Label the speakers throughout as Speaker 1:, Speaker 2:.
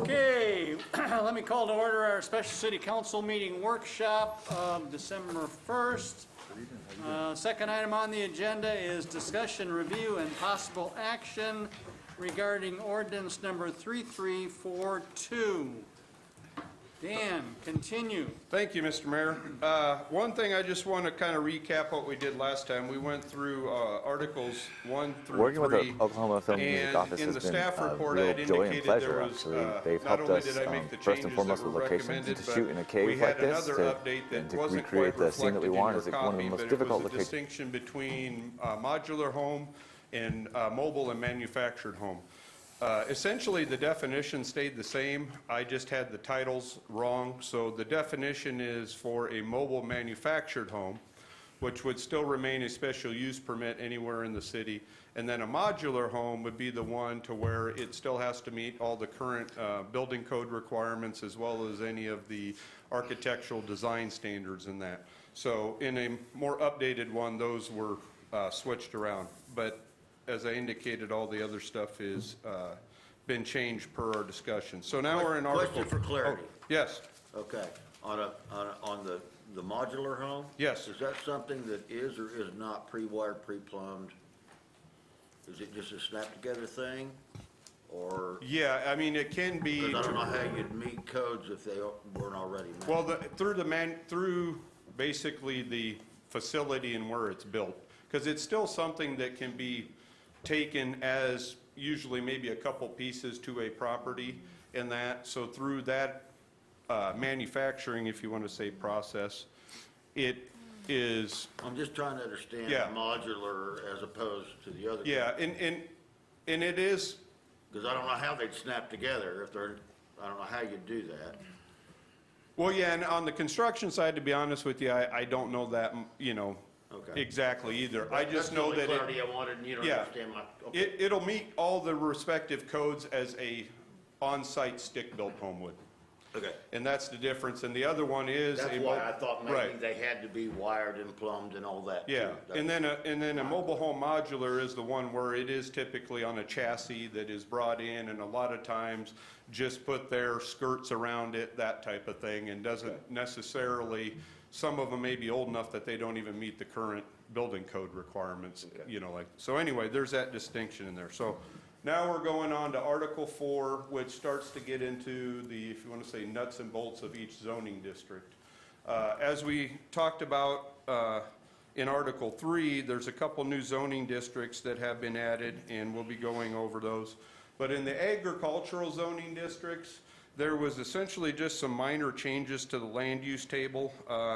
Speaker 1: Okay, let me call to order our special city council meeting workshop of December 1st. Second item on the agenda is discussion, review, and possible action regarding ordinance number 3342. Dan, continue.
Speaker 2: Thank you, Mr. Mayor. One thing I just want to kind of recap what we did last time. We went through Articles 1 through
Speaker 3: Working
Speaker 2: 3.
Speaker 3: With the Oklahoma Film Music Office
Speaker 2: in
Speaker 3: has
Speaker 2: the
Speaker 3: been
Speaker 2: staff report, I
Speaker 3: real
Speaker 2: had
Speaker 3: joy and
Speaker 2: indicated
Speaker 3: pleasure,
Speaker 2: there was,
Speaker 3: actually. They've
Speaker 2: not
Speaker 3: helped
Speaker 2: only
Speaker 3: us,
Speaker 2: did I make the
Speaker 3: first and
Speaker 2: changes
Speaker 3: foremost
Speaker 2: that
Speaker 3: with
Speaker 2: were
Speaker 3: locations,
Speaker 2: recommended,
Speaker 3: to shoot in a cave
Speaker 2: we
Speaker 3: like
Speaker 2: had
Speaker 3: this,
Speaker 2: another update that
Speaker 3: and to
Speaker 2: wasn't
Speaker 3: recreate
Speaker 2: quite
Speaker 3: the scene that we
Speaker 2: reflected in
Speaker 3: want.
Speaker 2: your
Speaker 3: Is one of
Speaker 2: copy,
Speaker 3: the most
Speaker 2: but it
Speaker 3: difficult
Speaker 2: was a
Speaker 3: locations.
Speaker 2: distinction between modular home and mobile and manufactured home. Essentially, the definition stayed the same. I just had the titles wrong. So the definition is for a mobile manufactured home, which would still remain a special use permit anywhere in the city. And then a modular home would be the one to where it still has to meet all the current building code requirements as well as any of the architectural design standards in that. So in a more updated one, those were switched around. But as I indicated, all the other stuff is been changed per our discussion. So now we're in Article.
Speaker 4: Question for clarity.
Speaker 2: Oh, yes.
Speaker 4: Okay, on the modular home?
Speaker 2: Yes.
Speaker 4: Is that something that is or is not pre-wired, pre-plumbed? Is it just a snap-together thing, or?
Speaker 2: Yeah, I mean, it can be.
Speaker 4: Because I don't know how you'd meet codes if they weren't already met.
Speaker 2: Well, through basically the facility and where it's built, because it's still something that can be taken as usually maybe a couple pieces to a property in that. So through that manufacturing, if you want to say process, it is.
Speaker 4: I'm just trying to understand
Speaker 2: Yeah.
Speaker 4: modular as opposed to the other.
Speaker 2: Yeah, and it is.
Speaker 4: Because I don't know how they'd snap together if they're, I don't know how you'd do that.
Speaker 2: Well, yeah, and on the construction side, to be honest with you, I don't know that,
Speaker 4: Okay.
Speaker 2: exactly either. I just know that
Speaker 4: That's the only clarity I wanted, and you don't
Speaker 2: yeah.
Speaker 4: understand my. Okay.
Speaker 2: It'll meet all the respective codes as a on-site stick-built home would.
Speaker 4: Okay.
Speaker 2: And that's the difference. And the other one is.
Speaker 4: That's why I thought maybe
Speaker 2: right.
Speaker 4: they had to be wired and plumbed and all that.
Speaker 2: Yeah,
Speaker 4: too.
Speaker 2: and then a mobile home modular is the one where it is typically on a chassis that is brought in, and a lot of times just put their skirts around it, that type of thing, and doesn't necessarily, some of them may be old enough that they don't even meet the current building code requirements, so anyway, there's that distinction in there. So now we're going on to Article 4, which starts to get into the, if you want to say, nuts and bolts of each zoning district. As we talked about in Article 3, there's a couple new zoning districts that have been added, and we'll be going over those. But in the agricultural zoning districts, there was essentially just some minor changes to the land use table.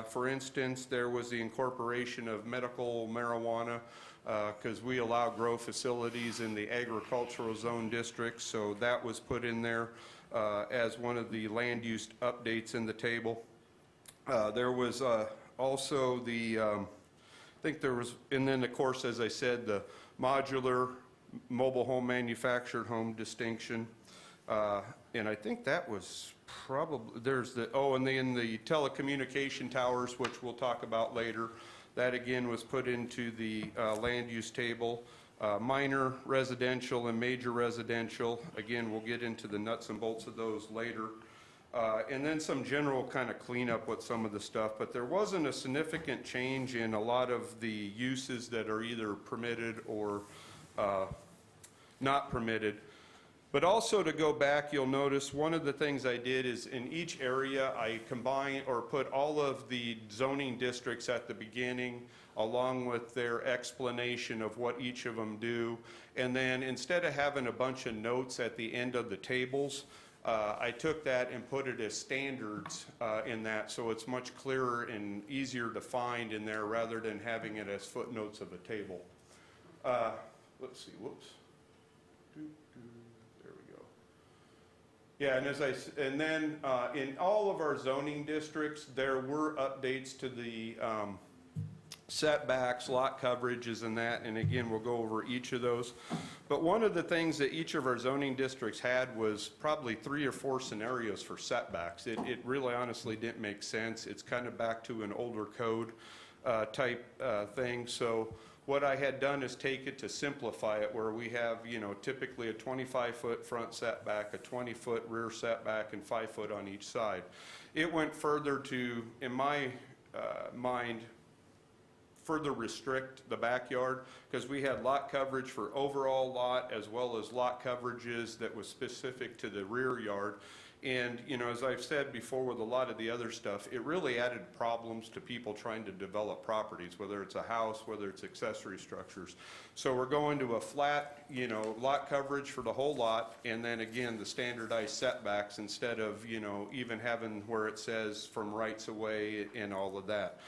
Speaker 2: For instance, there was the incorporation of medical marijuana because we allow grow facilities in the agricultural zone districts, so that was put in there as one of the land use updates in the table. There was also the, I think there was, and then of course, as I said, the modular mobile home manufactured home distinction. And I think that was probably, there's the, oh, and then the telecommunication towers, which we'll talk about later. That again was put into the land use table. Minor residential and major residential. Again, we'll get into the nuts and bolts of those later. And then some general kind of cleanup with some of the stuff, but there wasn't a significant change in a lot of the uses that are either permitted or not permitted. But also to go back, you'll notice one of the things I did is in each area I combine or put all of the zoning districts at the beginning along with their explanation of what each of them do. And then instead of having a bunch of notes at the end of the tables, I took that and put it as standards in that, so it's much clearer and easier to find in there rather than having it as footnotes of a table. Let's see, whoops. There we go. Yeah, and then in all of our zoning districts, there were updates to the setbacks, lot coverages, and that. And again, we'll go over each of those. But one of the things that each of our zoning districts had was probably 3 or 4 scenarios for setbacks. It really honestly didn't make sense. It's kind of back to an older code type thing. So what I had done is take it to simplify it, where we have, you know, typically a 25-foot front setback, a 20-foot rear setback, and 5 foot on each side. It went further to, in my mind, further restrict the backyard, because we had lot coverage for overall lot as well as lot coverages that was specific to the rear yard. And, you know, as I've said before with a lot of the other stuff, it really added problems to people trying to develop properties, whether it's a house, whether it's accessory structures. So we're going to a flat, you know, lot coverage for the whole lot, and then again, the standardized setbacks instead of, you know, even having where it says from rights of way and all of that.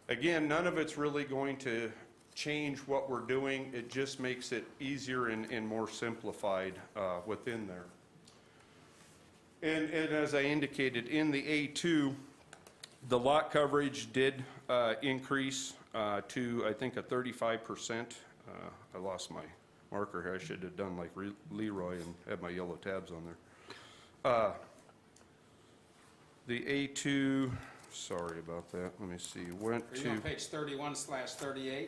Speaker 2: Again, none of it's really going to change what we're doing. It just makes it easier and more simplified within there. And as I indicated, in the A2, the lot coverage did increase to, I think, a 35%. I lost my marker here. I should have done like Leroy and had my yellow tabs on there. The A2, sorry about that. Let me see. Went
Speaker 5: Are you
Speaker 2: to
Speaker 5: on page 31/38?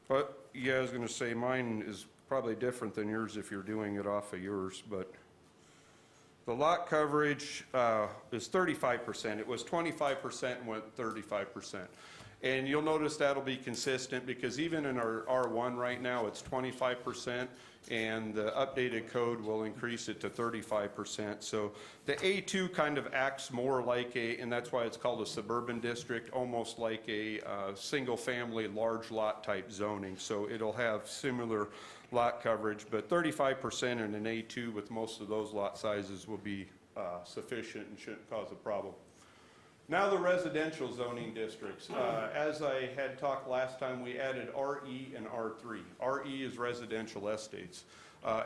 Speaker 2: But yeah, I was going to say mine is probably different than yours if you're doing it off of yours, but the lot coverage is 35%. It was 25% and went 35%. And you'll notice that'll be consistent because even in our R1 right now, it's 25%, and the updated code will increase it to 35%. So the A2 kind of acts more like a, and that's why it's called a suburban district, almost like a single-family large lot type zoning. So it'll have similar lot coverage, but 35% in an A2 with most of those lot sizes will be sufficient and shouldn't cause a problem. Now the residential zoning districts. As I had talked last time, we added RE and R3. RE is residential estates.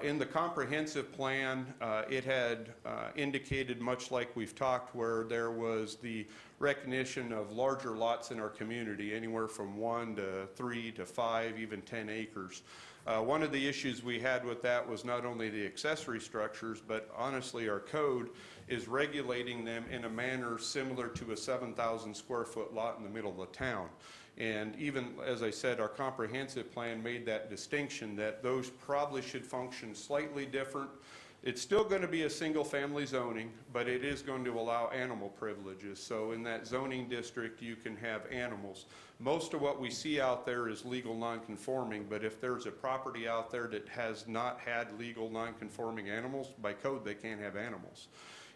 Speaker 2: In the comprehensive plan, it had indicated, much like we've talked, where there was the recognition of larger lots in our community, anywhere from 1 to 3 to 5, even 10 acres. One of the issues we had with that was not only the accessory structures, but honestly our code is regulating them in a manner similar to a 7,000 square foot lot in the middle of the town. And even, as I said, our comprehensive plan made that distinction that those probably should function slightly different. It's still going to be a single family zoning, but it is going to allow animal privileges. So in that zoning district, you can have animals. Most of what we see out there is legal non-conforming, but if there's a property out there that has not had legal non-conforming animals, by code they can't have animals.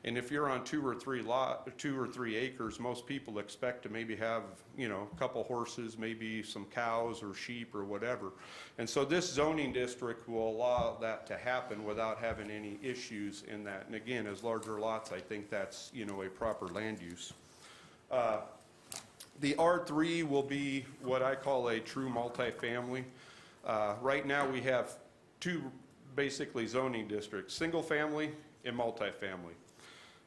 Speaker 2: And if you're on 2 or 3 acres, most people expect to maybe have, you know, a couple horses, maybe some cows or sheep or whatever. And so this zoning district will allow that to happen without having any issues in that. And again, as larger lots, I think that's, you know, a proper land use. The R3 will be what I call a true multifamily. Right now we have 2 basically zoning districts, single family and multifamily.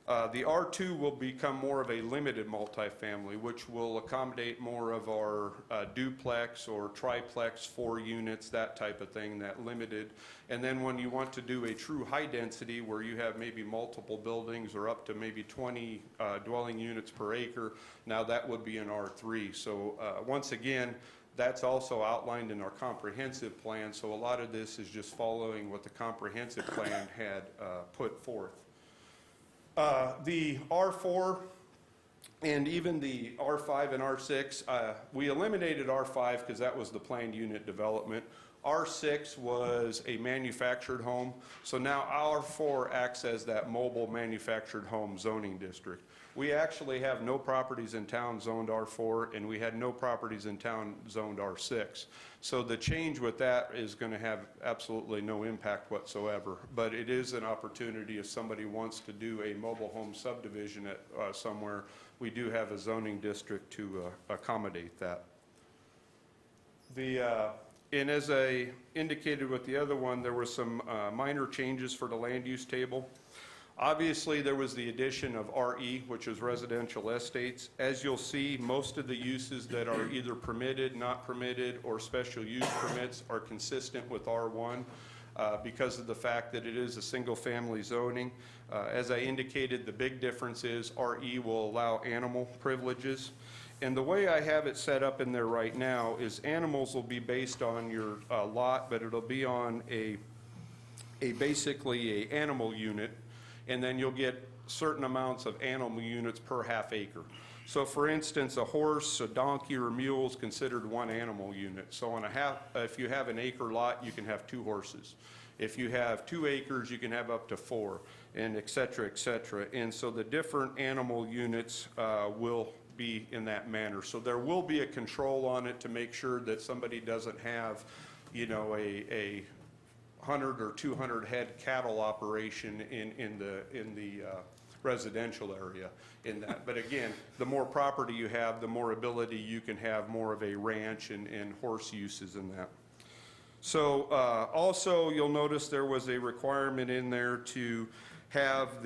Speaker 2: The R2 will become more of a limited multifamily, which will accommodate more of our duplex or triplex, 4 units, that type of thing, that limited. And then when you want to do a true high density where you have maybe multiple buildings or up to maybe 20 dwelling units per acre, now that would be an R3. So once again, that's also outlined in our comprehensive plan. So a lot of this is just following what the comprehensive plan had put forth. The R4 and even the R5 and R6, we eliminated R5 because that was the planned unit development. R6 was a manufactured home, so now R4 acts as that mobile manufactured home zoning district. We actually have no properties in town zoned R4, and we had no properties in town zoned R6. So the change with that is going to have absolutely no impact whatsoever, but it is an opportunity if somebody wants to do a mobile home subdivision at somewhere. We do have a zoning district to accommodate that. And as I indicated with the other one, there were some minor changes for the land use table. Obviously, there was the addition of RE, which is residential estates. As you'll see, most of the uses that are either permitted, not permitted, or special use permits are consistent with R1 because of the fact that it is a single-family zoning. As I indicated, the big difference is RE will allow animal privileges. And the way I have it set up in there right now is animals will be based on your lot, but it'll be on basically a animal unit, and then you'll get certain amounts of animal units per half acre. So for instance, a horse, a donkey, or a mule is considered one animal unit. So on if you have an acre lot, you can have 2 horses. If you have 2 acres, you can have up to 4, and et cetera, et cetera. And so the different animal units will be in that manner. So there will be a control on it to make sure that somebody doesn't have, you know, a 100 or 200 head cattle operation in the residential area in that. But again, the more property you have, the more ability you can have more of a ranch and horse uses in that. So also you'll notice there was a requirement in there to have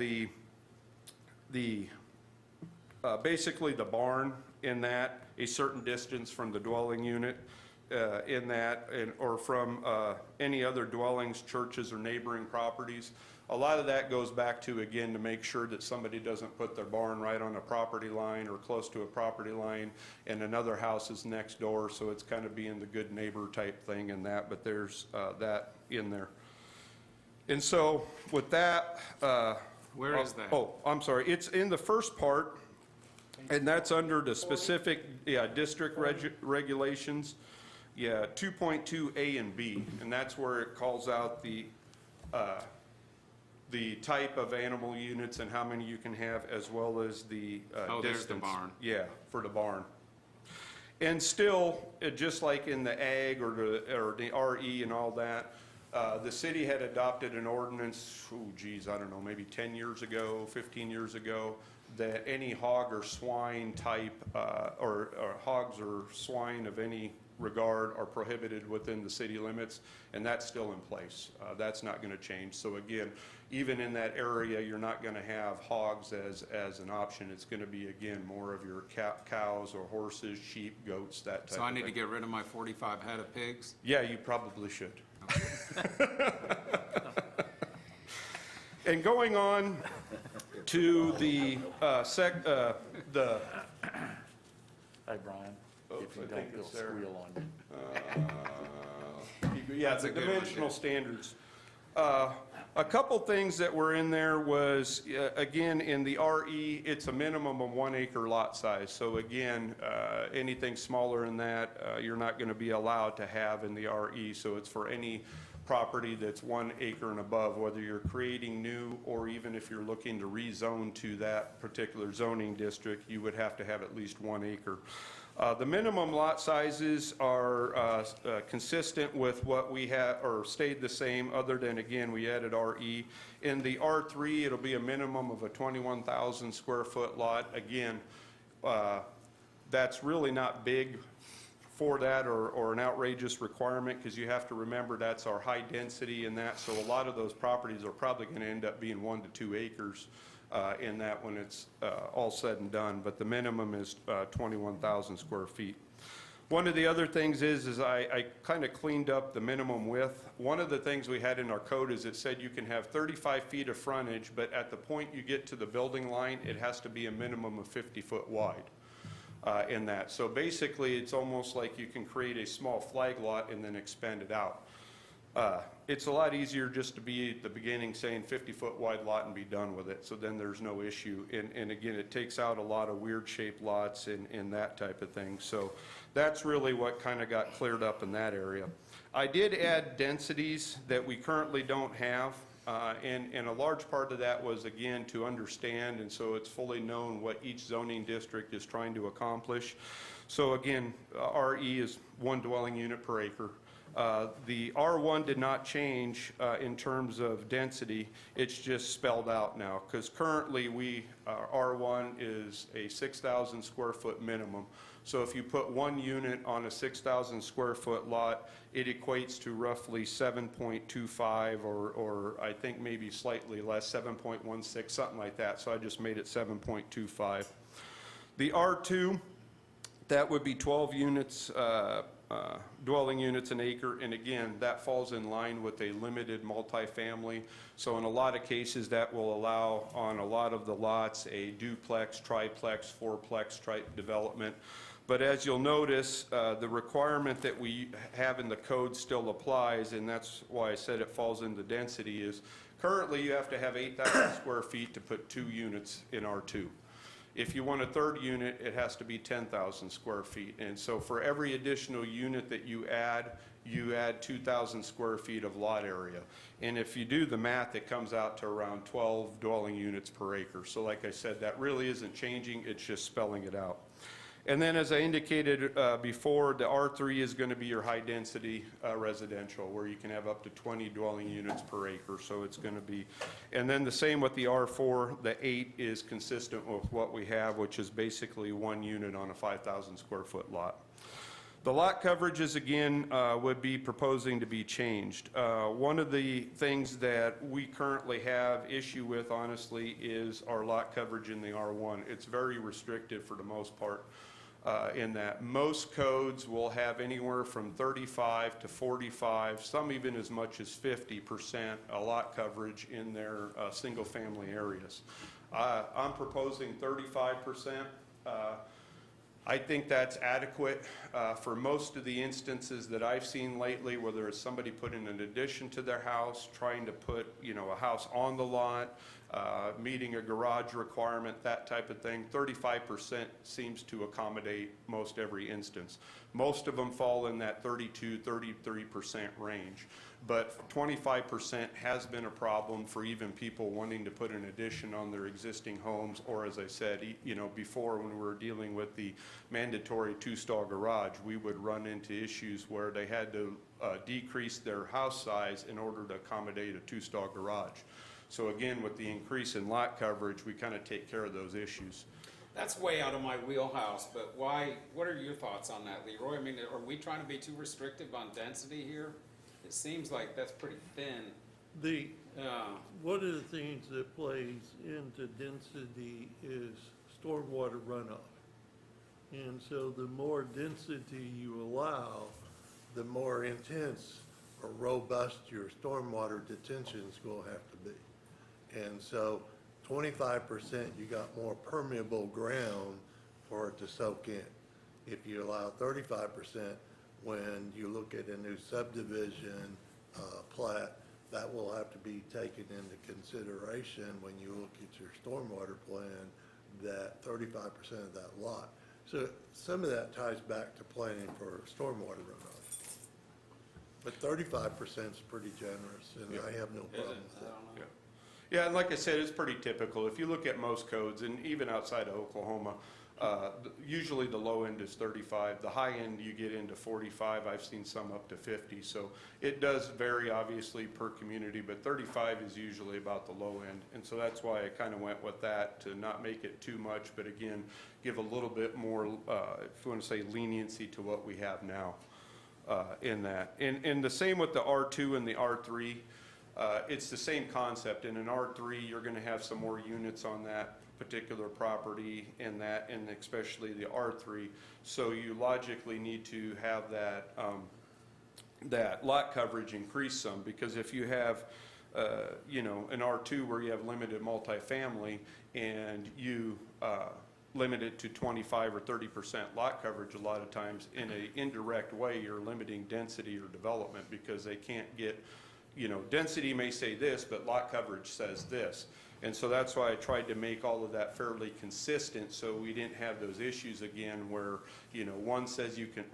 Speaker 2: basically the barn in that a certain distance from the dwelling unit in that, or from any other dwellings, churches, or neighboring properties. A lot of that goes back to, again, to make sure that somebody doesn't put their barn right on a property line or close to a property line and another house is next door, so it's kind of being the good neighbor type thing in that, but there's that in there. And so with that...
Speaker 5: Where is that?
Speaker 2: Oh, I'm sorry. It's in the first part, and that's under the specific district regulations. Yeah, 2.2 A and B, and that's where it calls out the type of animal units and how many you can have, as well as the
Speaker 5: Oh,
Speaker 2: distance.
Speaker 5: there's the barn.
Speaker 2: Yeah, for the barn. And still, just like in the ag or the RE and all that, the city had adopted an ordinance, I don't know, maybe 10 years ago, 15 years ago, that any hog or swine type, or hogs or swine of any regard are prohibited within the city limits, and that's still in place. That's not going to change. So again, even in that area, you're not going to have hogs as an option. It's going to be, again, more of your cows or horses, sheep, goats, that type of thing.
Speaker 5: So I need to get rid of my 45 head of pigs?
Speaker 2: Yeah, you probably should. And going on to the
Speaker 3: Hey, Brian, if you
Speaker 2: I think
Speaker 3: don't, they'll
Speaker 2: it's there.
Speaker 3: squeal on you.
Speaker 2: Yeah,
Speaker 5: That's
Speaker 2: the
Speaker 5: a good one,
Speaker 2: dimensional
Speaker 5: too.
Speaker 2: standards. A couple things that were in there was, again, in the RE, it's a minimum of 1 acre lot size. So again, anything smaller than that, you're not going to be allowed to have in the RE. So it's for any property that's 1 acre and above, whether you're creating new or even if you're looking to rezone to that particular zoning district, you would have to have at least 1 acre. The minimum lot sizes are consistent with what we have, or stayed the same, other than, again, we added RE. In the R3, it'll be a minimum of a 21,000 square foot lot. Again, that's really not big for that, or an outrageous requirement, because you have to remember that's our high density in that, so a lot of those properties are probably going to end up being 1 to 2 acres in that when it's all said and done, but the minimum is 21,000 square feet. One of the other things is I kind of cleaned up the minimum width. One of the things we had in our code is it said you can have 35 feet of frontage, but at the point you get to the building line, it has to be a minimum of 50 foot wide. In that. So basically, it's almost like you can create a small flag lot and then expand it out. It's a lot easier just to be at the beginning saying 50-foot wide lot and be done with it, so then there's no issue. And again, it takes out a lot of weird shaped lots and that type of thing. So that's really what kind of got cleared up in that area. I did add densities that we currently don't have. And a large part of that was, again, to understand, and so it's fully known what each zoning district is trying to accomplish. So again, RE is 1 dwelling unit per acre. The R1 did not change in terms of density. It's just spelled out now, because currently R1 is a 6,000 square foot minimum. So if you put 1 unit on a 6,000 square foot lot, it equates to roughly 7.25 or I think maybe slightly less, 7.16, something like that. So I just made it 7.25. The R2, that would be 12 units dwelling units an acre, and again, that falls in line with a limited multifamily. So in a lot of cases, that will allow on a lot of the lots a duplex, triplex, fourplex type development. But as you'll notice, the requirement that we have in the code still applies, and that's why I said it falls into density, is currently you have to have 8,000 square feet to put 2 units in R2. If you want a third unit, it has to be 10,000 square feet. And so for every additional unit that you add 2,000 square feet of lot area. And if you do the math, it comes out to around 12 dwelling units per acre. So like I said, that really isn't changing, it's just spelling it out. And then as I indicated before, the R3 is going to be your high-density residential, where you can have up to 20 dwelling units per acre, so it's going to be. And then the same with the R4, the 8 is consistent with what we have, which is basically 1 unit on a 5,000 square foot lot. The lot coverages, again, would be proposing to be changed. One of the things that we currently have issue with, honestly, is our lot coverage in the R1. It's very restricted for the most part. In that most codes will have anywhere from 35 to 45, some even as much as 50% a lot coverage in their single family areas. I'm proposing 35%. I think that's adequate for most of the instances that I've seen lately, whether it's somebody putting an addition to their house, trying to put, a house on the lot, meeting a garage requirement, that type of thing. 35% seems to accommodate most every instance. Most of them fall in that 32, 33% range. But 25% has been a problem for even people wanting to put an addition on their existing homes, or as I said, before when we were dealing with the mandatory 2-stall garage, we would run into issues where they had to decrease their house size in order to accommodate a 2-stall garage. So again, with the increase in lot coverage, we kind of take care of those issues.
Speaker 5: That's way out of my wheelhouse, but why, what are your thoughts on that, Leroy? I mean, are we trying to be too restrictive on density here? It seems like that's pretty thin.
Speaker 6: One of the things that plays into density is stormwater runoff. And so the more density you allow, the more intense or robust your stormwater detention is going to have to be. And so 25%, you got more permeable ground for it to soak in. If you allow 35%, when you look at a new subdivision plat, that will have to be taken into consideration when you look at your stormwater plan, that 35% of that lot. So some of that ties back to planning for stormwater runoff. But 35% is pretty generous, and I have no problem with that.
Speaker 2: Yeah, and like I said, it's pretty typical. If you look at most codes, and even outside of Oklahoma, usually the low end is 35. The high end, you get into 45. I've seen some up to 50. So it does vary, obviously, per community, but 35 is usually about the low end. And so that's why I kind of went with that, to not make it too much, but again, give a little bit more, if you want to say, leniency to what we have now in that. And the same with the R2 and the R3. It's the same concept. In an R3, you're going to have some more units on that particular property, and especially the R3. So you logically need to have that that lot coverage increase some, because if you have an R2 where you have limited multifamily and you limit it to 25 or 30% lot coverage, a lot of times in an indirect way you're limiting density or development, because they can't get, density may say this, but lot coverage says this. And so that's why I tried to make all of that fairly consistent, so we didn't have those issues again where,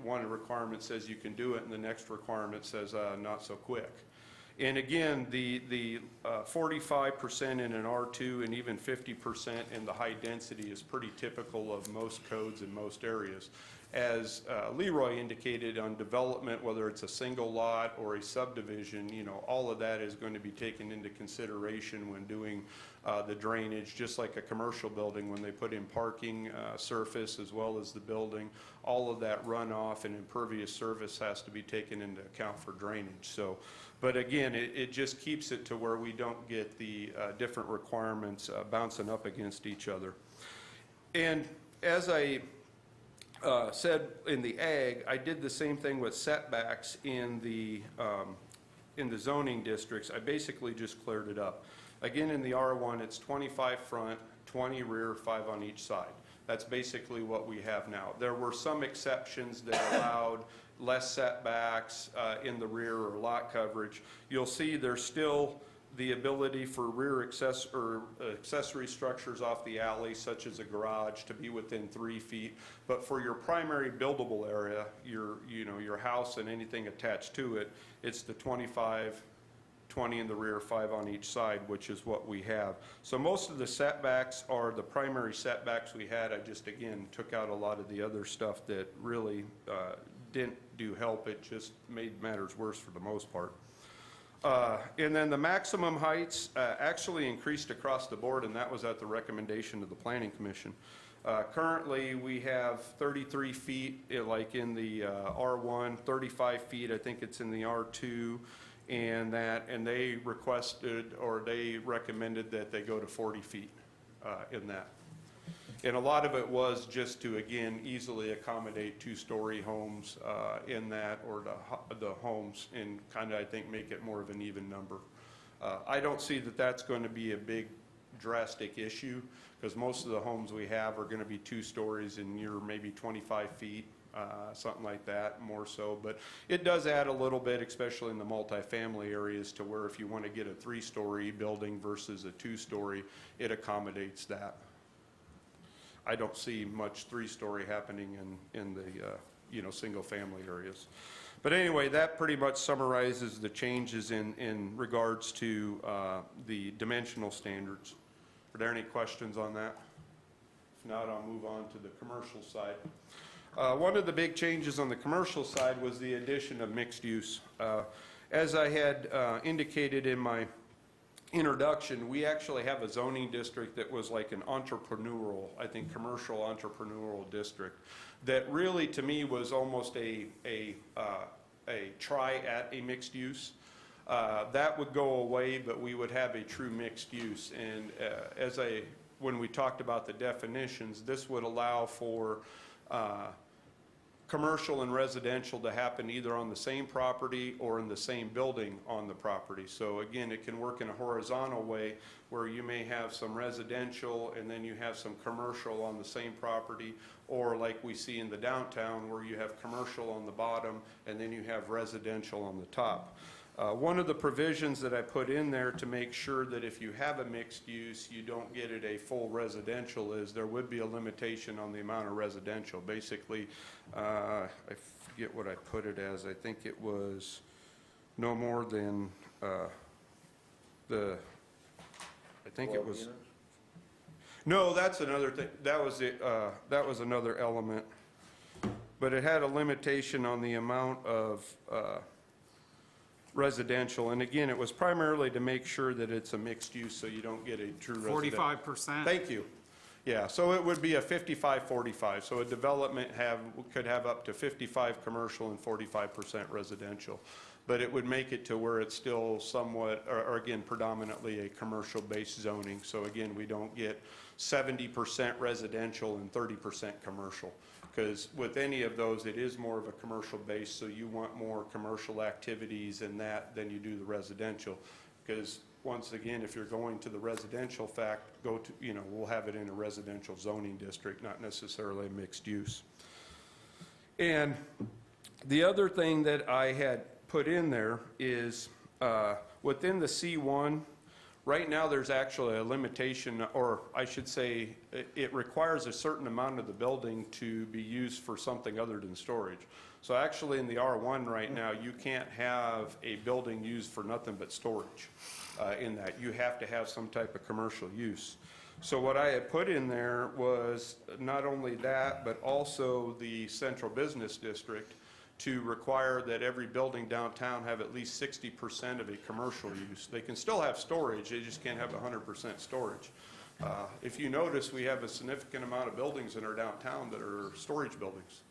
Speaker 2: one requirement says you can do it and the next requirement says not so quick. And again, the 45% in an R2 and even 50% in the high density is pretty typical of most codes in most areas. As Leroy indicated, on development, whether it's a single lot or a subdivision, all of that is going to be taken into consideration when doing the drainage, just like a commercial building when they put in parking surface as well as the building. All of that runoff and impervious surface has to be taken into account for drainage. So, but again, it just keeps it to where we don't get the different requirements bouncing up against each other. And as I said in the ag, I did the same thing with setbacks in the zoning districts. I basically just cleared it up. Again, in the R1, it's 25 front, 20 rear, 5 on each side. That's basically what we have now. There were some exceptions that allowed less setbacks in the rear or lot coverage. You'll see there's still the ability for rear accessory structures off the alley, such as a garage, to be within 3 feet. But for your primary buildable area, your house and anything attached to it, it's the 25, 20 in the rear, 5 on each side, which is what we have. So most of the setbacks are the primary setbacks we had. I just, again, took out a lot of the other stuff that really didn't do help. It just made matters worse for the most part. And then the maximum heights actually increased across the board, and that was at the recommendation of the Planning Commission. Currently, we have 33 feet, like in the R1, 35 feet, I think it's in the R2, and they requested, or they recommended that they go to 40 feet in that. And a lot of it was just to, again, easily accommodate two-story homes in that, or the homes, and kind of, I think, make it more of an even number. I don't see that that's going to be a big drastic issue, because most of the homes we have are going to be 2 stories and you're maybe 25 feet, something like that, more so. But it does add a little bit, especially in the multifamily areas, to where if you want to get a 3-story building versus a 2-story, it accommodates that. I don't see much 3-story happening in the single-family areas. But anyway, that pretty much summarizes the changes in regards to the dimensional standards. Are there any questions on that? If not, I'll move on to the commercial side. One of the big changes on the commercial side was the addition of mixed use. As I had indicated in my introduction, we actually have a zoning district that was like an entrepreneurial, I think, commercial entrepreneurial district that really, to me, was almost a try at a mixed use. That would go away, but we would have a true mixed use. And when we talked about the definitions, this would allow for commercial and residential to happen either on the same property or in the same building on the property. So again, it can work in a horizontal way where you may have some residential and then you have some commercial on the same property, or like we see in the downtown where you have commercial on the bottom and then you have residential on the top. One of the provisions that I put in there to make sure that if you have a mixed use, you don't get it a full residential, is there would be a limitation on the amount of residential. Basically, I forget what I put it as. I think it was no more than I think it was.
Speaker 4: Units?
Speaker 2: No, that's another thing. That was it. That was another element, but it had a limitation on the amount of residential, and again, it was primarily to make sure that it's a mixed use, so you don't get a true residential.
Speaker 5: 45%.
Speaker 2: Thank you. Yeah, so it would be a 55-45. So a development could have up to 55 commercial and 45% residential, but it would make it to where it's still somewhat, or again, predominantly a commercial-based zoning. So again, we don't get 70% residential and 30% commercial. Because with any of those, it is more of a commercial base, so you want more commercial activities in that than you do the residential. Because once again, if you're going to the residential we'll have it in a residential zoning district, not necessarily a mixed use. And the other thing that I had put in there is within the C1, right now there's actually a limitation, or I should say it requires a certain amount of the building to be used for something other than storage. So actually in the R1 right now, you can't have a building used for nothing but storage in that. You have to have some type of commercial use. So what I had put in there was not only that, but also the central business district, to require that every building downtown have at least 60% of a commercial use. They can still have storage, they just can't have 100% storage. If you notice, we have a significant amount of buildings in our downtown that are storage buildings.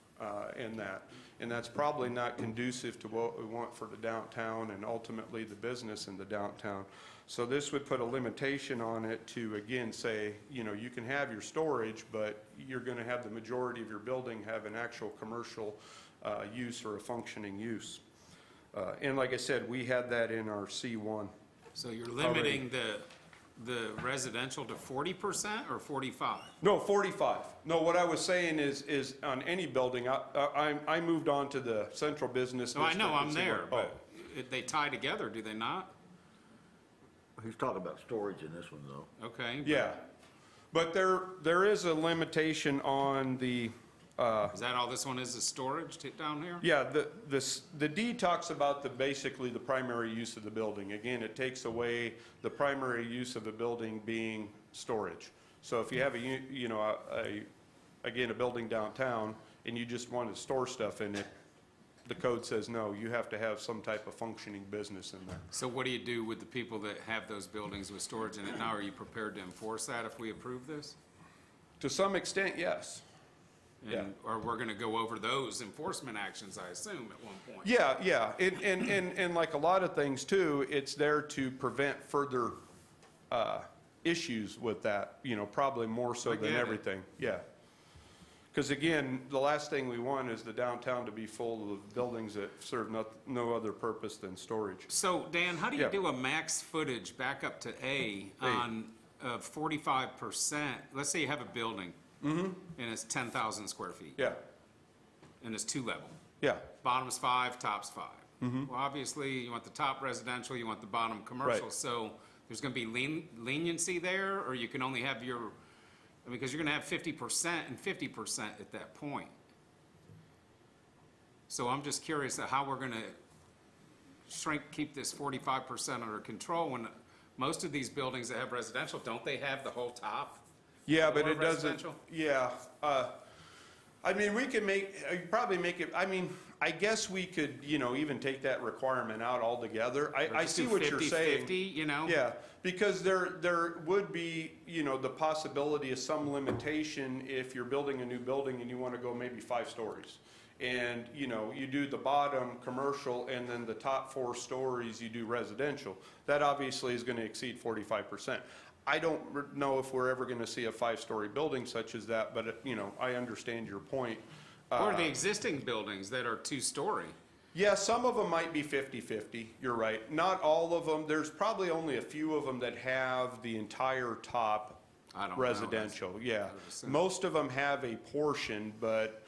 Speaker 2: in that. And that's probably not conducive to what we want for the downtown and ultimately the business in the downtown. So this would put a limitation on it to, again, say, you know, you can have your storage, but you're going to have the majority of your building have an actual commercial use or a functioning use. And like I said, we had that in our C1.
Speaker 5: So you're limiting the residential to 40% or 45?
Speaker 2: No, 45. No, what I was saying is on any building, I moved on to the central business
Speaker 5: No, I
Speaker 2: district.
Speaker 5: know, I'm
Speaker 2: and
Speaker 5: there,
Speaker 2: oh.
Speaker 5: but they tie together, do they not?
Speaker 4: He's talking about storage in this one, though.
Speaker 5: Okay.
Speaker 2: Yeah, but there is a limitation on the,
Speaker 5: Is that all this one is storage down here?
Speaker 2: yeah, the deed talks about basically the primary use of the building. Again, it takes away the primary use of the building being storage. So if you have a building downtown and you just want to store stuff in it, the code says no, you have to have some type of functioning business in there.
Speaker 5: So what do you do with the people that have those buildings with storage in it now? Are you prepared to enforce that if we approve this?
Speaker 2: To some extent, yes. Yeah.
Speaker 5: Or we're gonna go over those enforcement actions, I assume, at one point?
Speaker 2: Yeah. And like a lot of things too, it's there to prevent further issues with that, you know, probably more so
Speaker 5: I
Speaker 2: than
Speaker 5: get it.
Speaker 2: everything. Yeah. Because again, the last thing we want is the downtown to be full of buildings that serve no other purpose than storage.
Speaker 5: So, Dan, how do you
Speaker 2: Yeah.
Speaker 5: do a max footage back up to A on 45%? Let's say you have a building, and it's 10,000 square feet,
Speaker 2: Yeah,
Speaker 5: and it's two level.
Speaker 2: yeah,
Speaker 5: Bottom's 5, top's 5. Well, obviously, you want the top residential, you want the bottom commercial.
Speaker 2: Right.
Speaker 5: So there's going to be leniency there, or you can only have because you're going to have 50% and 50% at that point. So I'm just curious how we're going to keep this 45% under control when most of these buildings that have residential, don't they have the whole top?
Speaker 2: yeah, but
Speaker 5: Or
Speaker 2: it doesn't,
Speaker 5: residential?
Speaker 2: yeah. I mean, we can probably make it, I mean, I guess we could, you know, even take that requirement out altogether.
Speaker 5: Or
Speaker 2: I
Speaker 5: just
Speaker 2: see
Speaker 5: do
Speaker 2: what you're
Speaker 5: 50,
Speaker 2: saying.
Speaker 5: 50, you know?
Speaker 2: Yeah, because there would be, you know, the possibility of some limitation if you're building a new building and you want to go maybe 5 stories. And, you know, you do the bottom commercial and then the top 4 stories you do residential. That obviously is going to exceed 45%. I don't know if we're ever going to see a 5-story building such as that, but, you know, I understand your point.
Speaker 5: Or the existing buildings that are 2-story.
Speaker 2: Yeah, some of them might be 50-50, you're right. Not all of them. There's probably only a few of them that have the entire top
Speaker 5: I don't know.
Speaker 2: residential, yeah.
Speaker 5: would assume.
Speaker 2: Most of them have a portion, but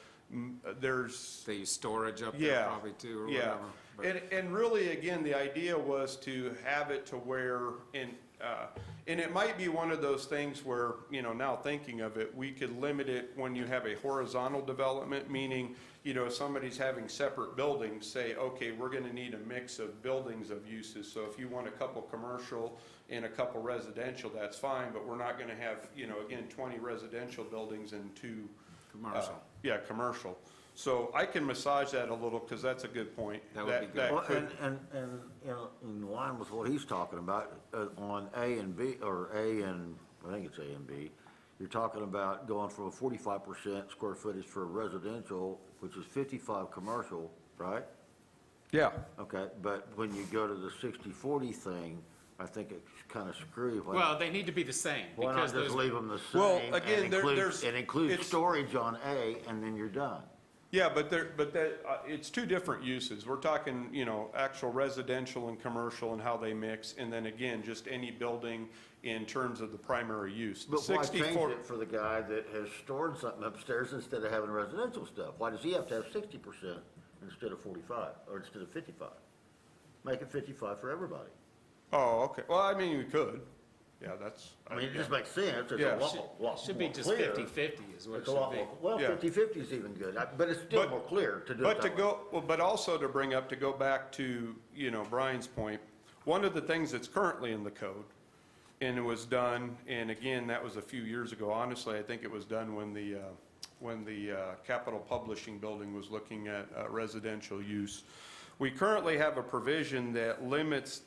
Speaker 2: there's,
Speaker 5: They use storage up there
Speaker 2: yeah,
Speaker 5: probably too, or
Speaker 2: yeah.
Speaker 5: whatever. But-
Speaker 2: And really, again, the idea was to have it to where, and it might be one of those things where, you know, now thinking of it, we could limit it when you have a horizontal development, meaning, you know, if somebody's having separate buildings, say, okay, we're gonna need a mix of buildings of uses. So if you want a couple commercial and a couple residential, that's fine, but we're not gonna have, you know, again, 20 residential buildings and 2
Speaker 5: Commercial.
Speaker 2: Yeah, commercial. So I can massage that a little, because that's a good point.
Speaker 5: That would be good.
Speaker 2: that
Speaker 4: Well,
Speaker 2: could-
Speaker 4: and in line with what he's talking about, on A and B, or A and, I think it's A and B, you're talking about going from a 45% square footage for residential, which is 55 commercial, right?
Speaker 2: Yeah.
Speaker 4: Okay, but when you go to the 60-40 thing, I think it's kind of screwy.
Speaker 5: Well, they need to be the same.
Speaker 4: Why not
Speaker 5: because
Speaker 4: just
Speaker 5: those-
Speaker 4: leave them the same?
Speaker 2: Well,
Speaker 4: and
Speaker 2: again,
Speaker 4: include-
Speaker 2: there's-
Speaker 4: It includes
Speaker 2: it's-
Speaker 4: storage on A, and then you're done.
Speaker 2: Yeah, but it's 2 different uses. We're talking, you know, actual residential and commercial and how they mix, and then again, just any building in terms of the primary use. The
Speaker 4: But why change
Speaker 2: 64
Speaker 4: it for the guy that has stored something upstairs instead of having residential stuff? Why does he have to have 60% instead of 45, or instead of 55? Make it 55 for everybody.
Speaker 2: Oh, okay. Well, I mean, we could. Yeah, that's.
Speaker 4: I mean, it just makes sense. It's
Speaker 2: Yeah.
Speaker 4: a lot
Speaker 5: Should be
Speaker 4: more
Speaker 5: just
Speaker 4: clear.
Speaker 5: 50-50 is what it
Speaker 4: It's a lot
Speaker 5: should be.
Speaker 4: more, well,
Speaker 2: Yeah.
Speaker 4: 50-50 is even good, but it's still
Speaker 2: But-
Speaker 4: more clear to do it
Speaker 2: But to
Speaker 4: that way.
Speaker 2: but also to bring up, to go back to, you know, Brian's point, one of the things that's currently in the code, and it was done, and again, that was a few years ago, honestly, I think it was done when the Capitol Publishing Building was looking at residential use. We currently have a provision that limits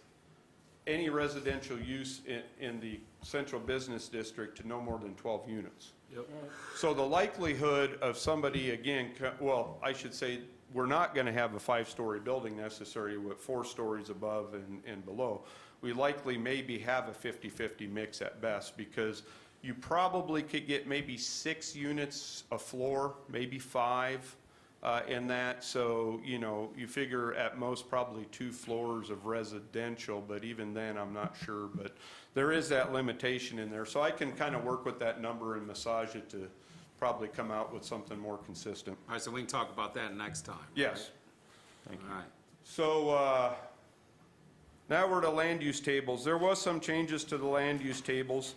Speaker 2: any residential use in the central business district to no more than 12 units.
Speaker 5: Yep.
Speaker 2: So the likelihood of somebody, again, well, I should say, we're not going to have a 5-story building necessarily with 4 stories above and below. We likely maybe have a 50-50 mix at best, because you probably could get maybe 6 units a floor, maybe 5 in that. So, you know, you figure at most probably 2 floors of residential, but even then I'm not sure. But there is that limitation in there. So I can kind of work with that number and massage it to probably come out with something more consistent.
Speaker 5: All right, so we can talk about that next time.
Speaker 2: Yes.
Speaker 5: All right.
Speaker 2: So now we're to land use tables. There was some changes to the land use tables.